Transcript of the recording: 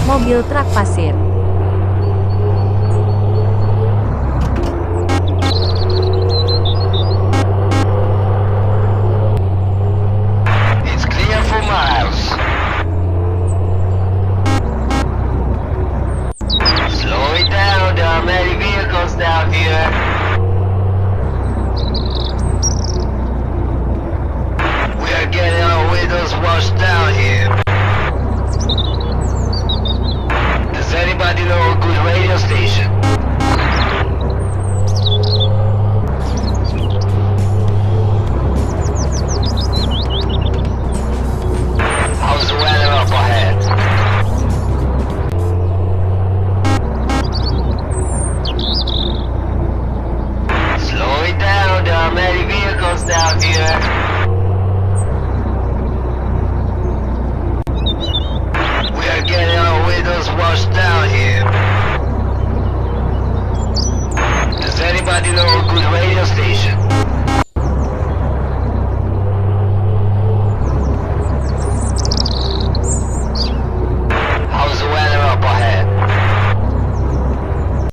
mobil truk pasir. It's clear for miles. Slow it down, there are many vehicles down here. We are getting our windows washed down here. Does anybody know a good radio station? How's the weather up ahead? Slow it down, there are many vehicles down here. We are getting our windows washed down here. Does anybody know a good radio station?